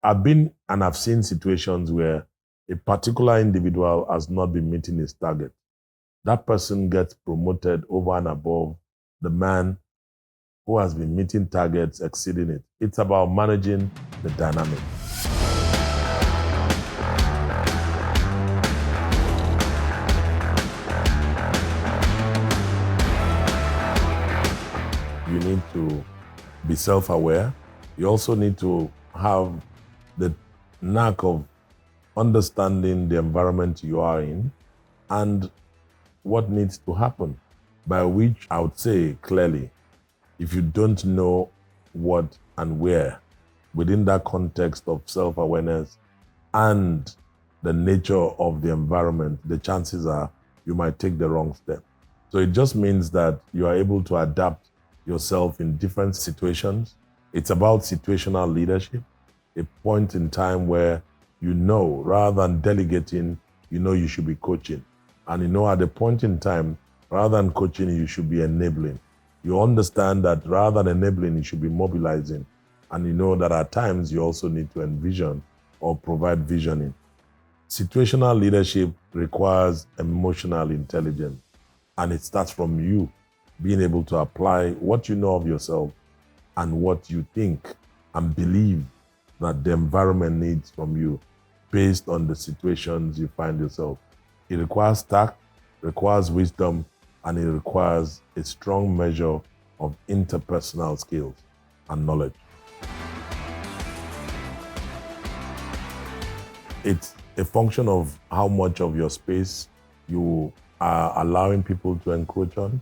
I've been and I've seen situations where a particular individual has not been meeting his target. That person gets promoted over and above the man who has been meeting targets, exceeding it. It's about managing the dynamic. You need to be self-aware. You also need to have the knack of understanding the environment you are in and what needs to happen. By which I would say clearly, if you don't know what and where within that context of self-awareness and the nature of the environment, the chances are you might take the wrong step. So it just means that you are able to adapt yourself in different situations. It's about situational leadership, a point in time where you know, rather than delegating, you know you should be coaching. And you know at the point in time, rather than coaching, you should be enabling. You understand that rather than enabling, you should be mobilizing. And you know that at times you also need to envision or provide visioning. Situational leadership requires emotional intelligence. And it starts from you being able to apply what you know of yourself and what you think and believe that the environment needs from you based on the situations you find yourself. It requires tact, requires wisdom, and it requires a strong measure of interpersonal skills and knowledge. It's a function of how much of your space you are allowing people to encroach on.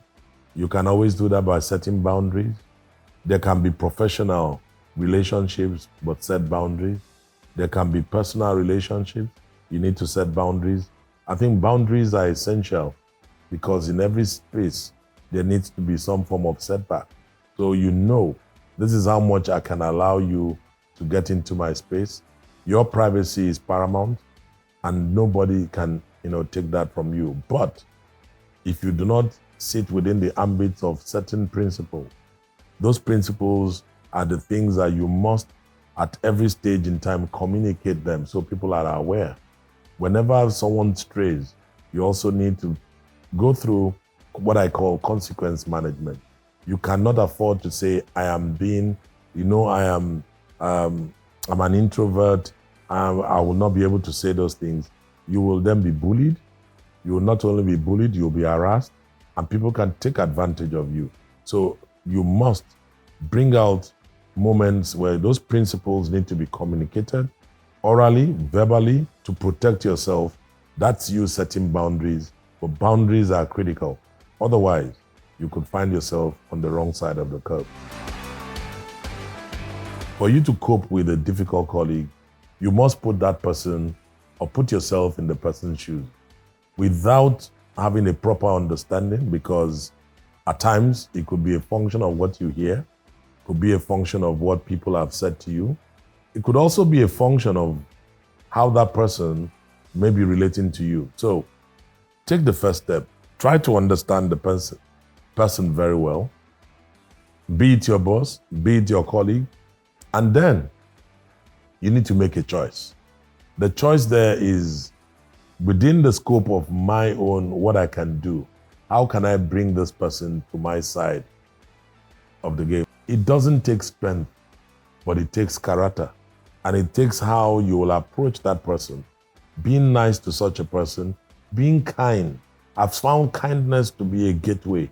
You can always do that by setting boundaries. There can be professional relationships, but set boundaries. There can be personal relationships. You need to set boundaries. I think boundaries are essential because in every space, there needs to be some form of setback. So you know, this is how much I can allow you to get into my space. Your privacy is paramount and nobody can, take that from you. But if you do not sit within the ambit of certain principles, those principles are the things that you must, at every stage in time, communicate them so people are aware. Whenever someone strays, you also need to go through what I call consequence management. You cannot afford to say, I'm an introvert, I will not be able to say those things. You will then be bullied. You will not only be bullied, you'll be harassed, and people can take advantage of you. So you must bring out moments where those principles need to be communicated orally, verbally, to protect yourself. That's you setting boundaries, but boundaries are critical. Otherwise, you could find yourself on the wrong side of the curve. For you to cope with a difficult colleague, you must put that person or put yourself in the person's shoes without having a proper understanding, because at times it could be a function of what you hear, could be a function of what people have said to you. It could also be a function of how that person may be relating to you. So take the first step. Try to understand the person very well, be it your boss, be it your colleague, and then you need to make a choice. The choice there is within the scope of my own, what I can do. How can I bring this person to my side of the game? It doesn't take strength, but it takes character. And it takes how you will approach that person. Being nice to such a person, being kind. I've found kindness to be a gateway,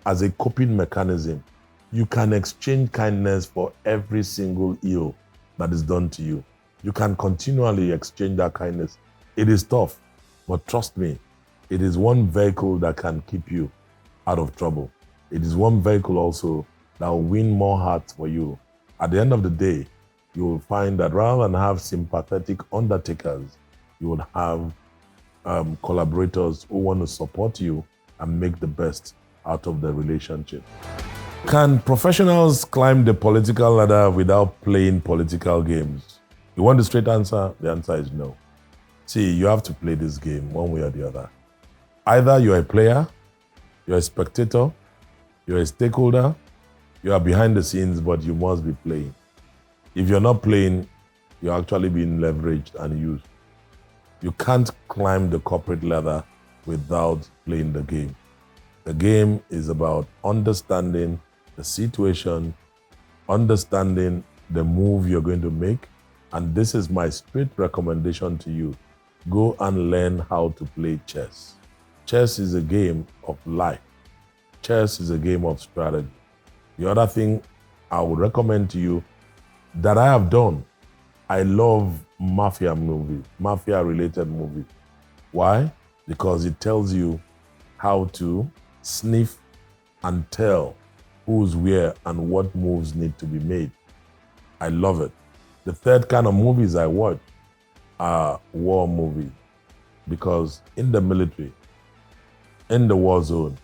as a coping mechanism. You can exchange kindness for every single ill that is done to you. You can continually exchange that kindness. It is tough, but trust me, it is one vehicle that can keep you out of trouble. It is one vehicle also that will win more hearts for you. At the end of the day, you will find that rather than have sympathetic undertakers, you will have collaborators who want to support you and make the best out of the relationship. Can professionals climb the political ladder without playing political games? You want the straight answer? The answer is no. See, you have to play this game one way or the other. Either you're a player, you're a spectator, you're a stakeholder, you are behind the scenes, but you must be playing. If you're not playing, you're actually being leveraged and used. You can't climb the corporate ladder without playing the game. The game is about understanding the situation, understanding the move you're going to make. And this is my straight recommendation to you. Go and learn how to play chess. Chess is a game of life. Chess is a game of strategy. The other thing I would recommend to you that I have done, I love mafia movies, mafia-related movies. Why? Because it tells you how to sniff and tell who's where and what moves need to be made. I love it. The third kind of movies I watch are war movies, because in the military, in the war zone,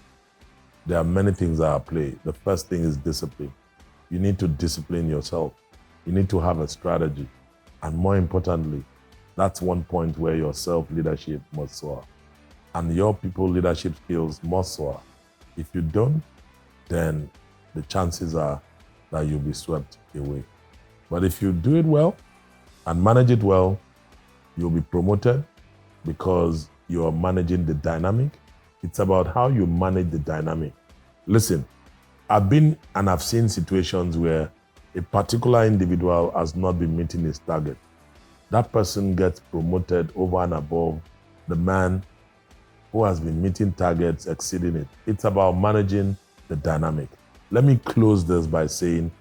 there are many things that are at play. The first thing is discipline. You need to discipline yourself. You need to have a strategy. And more importantly, that's one point where your self-leadership must soar. And your people leadership skills must soar. If you don't, then the chances are that you'll be swept away. But if you do it well and manage it well, you'll be promoted because you're managing the dynamic. It's about how you manage the dynamic. Listen, I've been and I've seen situations where a particular individual has not been meeting his target. That person gets promoted over and above the man who has been meeting targets, exceeding it. It's about managing the dynamic. Let me close this by saying,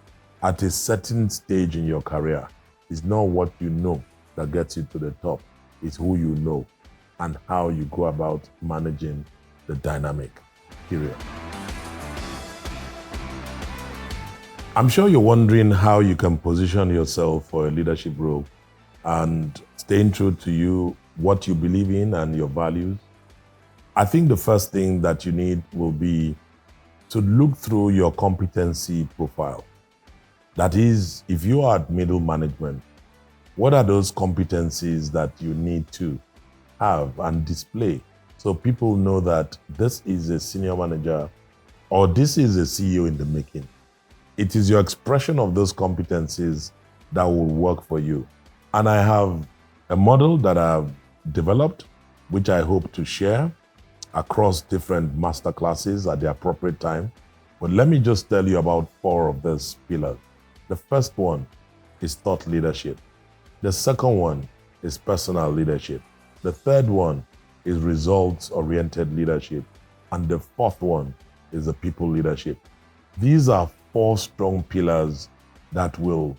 at a certain stage in your career, it's not what you know that gets you to the top. It's who you know and how you go about managing the dynamic, period. I'm sure you're wondering how you can position yourself for a leadership role and staying true to you, what you believe in and your values. I think the first thing that you need will be to look through your competency profile. That is, if you are at middle management, what are those competencies that you need to have and display so people know that this is a senior manager or this is a CEO in the making? It is your expression of those competencies that will work for you. And I have a model that I've developed, which I hope to share across different masterclasses at the appropriate time. But let me just tell you about 4 of these pillars. The first one is thought leadership. The second one is personal leadership. The third one is results-oriented leadership. And the fourth one is the people leadership. These are 4 strong pillars that will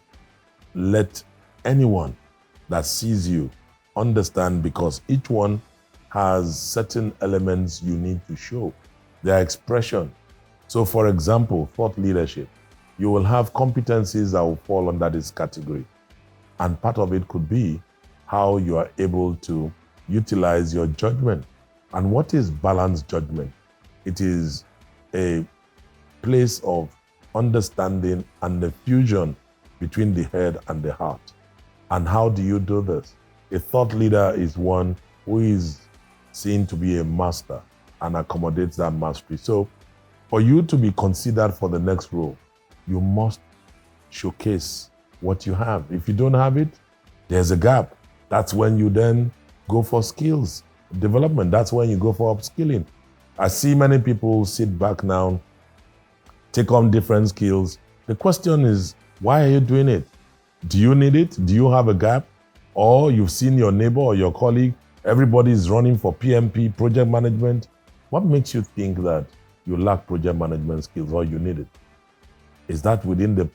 let anyone that sees you understand, because each one has certain elements you need to show, their expression. So for example, thought leadership, you will have competencies that will fall under this category. And part of it could be how you are able to utilize your judgment. And what is balanced judgment? It is a place of understanding and the fusion between the head and the heart. And how do you do this? A thought leader is one who is seen to be a master and accommodates that mastery. So for you to be considered for the next role, you must showcase what you have. If you don't have it, there's a gap. That's when you then go for skills development. That's when you go for upskilling. I see many people sit back now, take on different skills. The question is, why are you doing it? Do you need it? Do you have a gap? Or you've seen your neighbor or your colleague, everybody is running for PMP, project management. What makes you think that you lack project management skills or you need it? Is that within the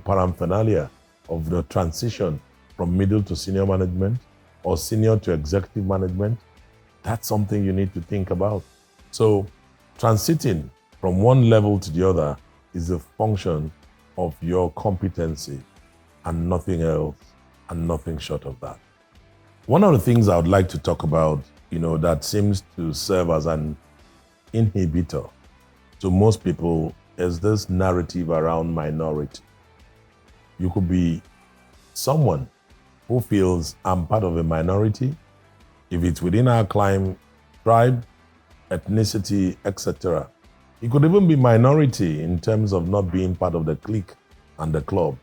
paraphernalia of the transition from middle to senior management or senior to executive management? That's something you need to think about. So transiting from one level to the other is a function of your competency and nothing else and nothing short of that. One of the things I would like to talk about, that seems to serve as an inhibitor to most people is this narrative around minority. You could be someone who feels I'm part of a minority. If it's within our tribe, ethnicity, etc. It could even be minority in terms of not being part of the clique and the club.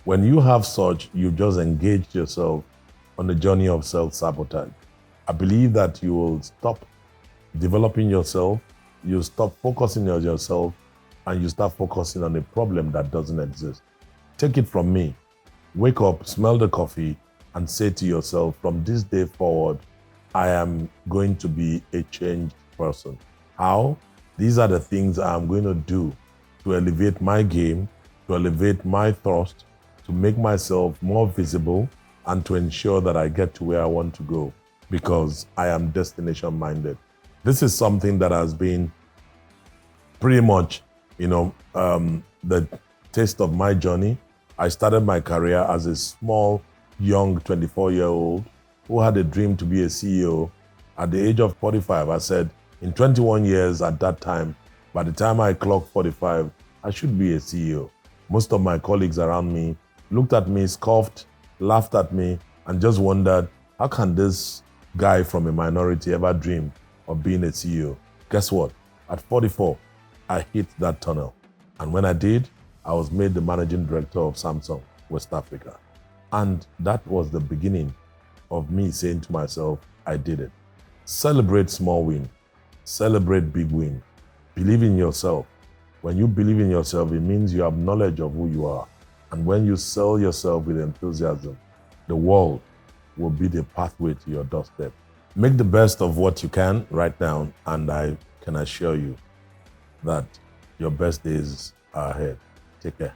When you have such, you just engaged yourself on the journey of self-sabotage. I believe that you will stop developing yourself, you stop focusing on yourself, and you start focusing on a problem that doesn't exist. Take it from me. Wake up, smell the coffee, and say to yourself, from this day forward, I am going to be a changed person. How? These are the things I am going to do to elevate my game, to elevate my thrust, to make myself more visible, and to ensure that I get to where I want to go, because I am destination minded. This is something that has been pretty much, the taste of my journey. I started my career as a small, young 24-year-old who had a dream to be a CEO. At the age of 45, I said, in 21 years at that time, by the time I clocked 45, I should be a CEO. Most of my colleagues around me looked at me, scoffed, laughed at me, and just wondered, how can this guy from a minority ever dream of being a CEO? Guess what? At 44, I hit that tunnel. And when I did, I was made the managing director of Samsung West Africa. And that was the beginning of me saying to myself, I did it. Celebrate small win. Celebrate big win. Believe in yourself. When you believe in yourself, it means you have knowledge of who you are. And when you sell yourself with enthusiasm, the world will be the pathway to your doorstep. Make the best of what you can right now, and I can assure you that your best days are ahead. Take care.